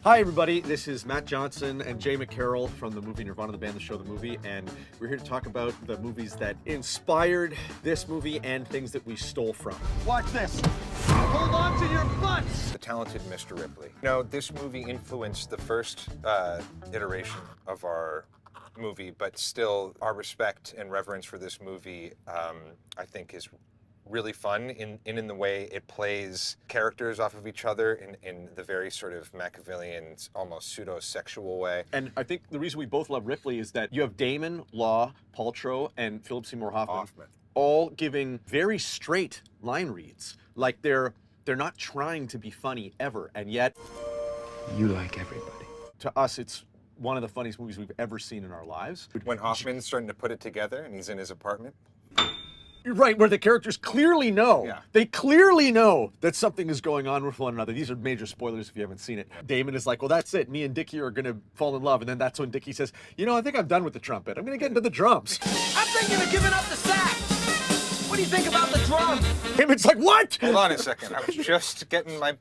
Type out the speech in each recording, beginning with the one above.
Hi everybody, this is Matt Johnson and Jay McCarrol from the movie Nirvana, the band, the show, the movie, and we're here to talk about the movies that inspired this movie and things that we stole from. Watch this. Hold on to your butts! The talented Mr. Ripley. You know, this movie influenced the first iteration of our movie, but still our respect and reverence for this movie, I think, is really fun in the way it plays characters off of each other in the very sort of Machiavellian, almost pseudo-sexual way. And I think the reason we both love Ripley is that you have Damon, Law, Paltrow, and Philip Seymour Hoffman all giving very straight line reads. Like they're not trying to be funny ever, and yet you like everybody. To us, it's one of the funniest movies we've ever seen in our lives. When Hoffman's starting to put it together and he's in his apartment. Right, where the characters clearly know. Yeah. They clearly know that something is going on with one another. These are major spoilers if you haven't seen it. Damon is like, well, that's it. Me and Dickie are going to fall in love. And then that's when Dickie says, you know, I think I'm done with the trumpet. I'm going to get into the drums. I'm thinking of giving up the sax! What do you think about the drum? Damon's like, what? Hold on a second. I was just getting my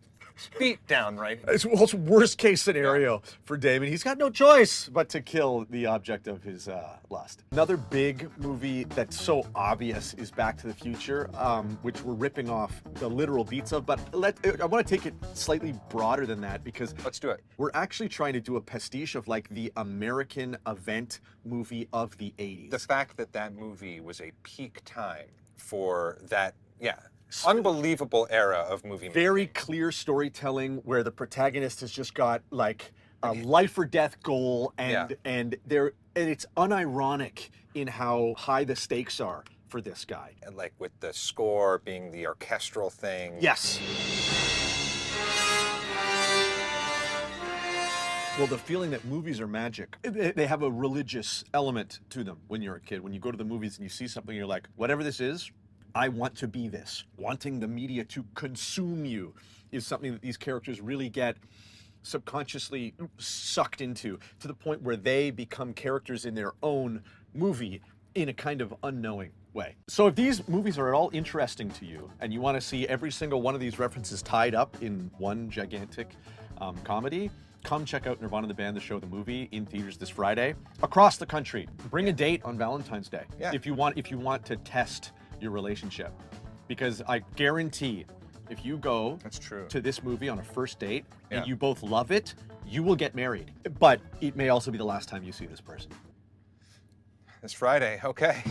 feet down right. It's worst case scenario for Damon. He's got no choice but to kill the object of his lust. Another big movie that's so obvious is Back to the Future, which we're ripping off the literal beats of, but I want to take it slightly broader than that because Let's do it. we're actually trying to do a pastiche of like the American event movie of the 80s. The fact that that movie was a peak time for that, unbelievable era of movie making. Very clear storytelling where the protagonist has just got like a life or death goal, and it's unironic in how high the stakes are for this guy. And like with the score being the orchestral thing. Yes. Well, the feeling that movies are magic, they have a religious element to them when you're a kid. When you go to the movies and you see something, you're like, whatever this is, I want to be this. Wanting the media to consume you is something that these characters really get subconsciously sucked into, to the point where they become characters in their own movie in a kind of unknowing way. So if these movies are at all interesting to you and you want to see every single one of these references tied up in one gigantic comedy, come check out Nirvana, the band, the show, the movie in theaters this Friday across the country. Bring a date on Valentine's Day if you want to test your relationship, because I guarantee if you go to this movie on a first date and you both love it, you will get married. But it may also be the last time you see this person. It's Friday, okay.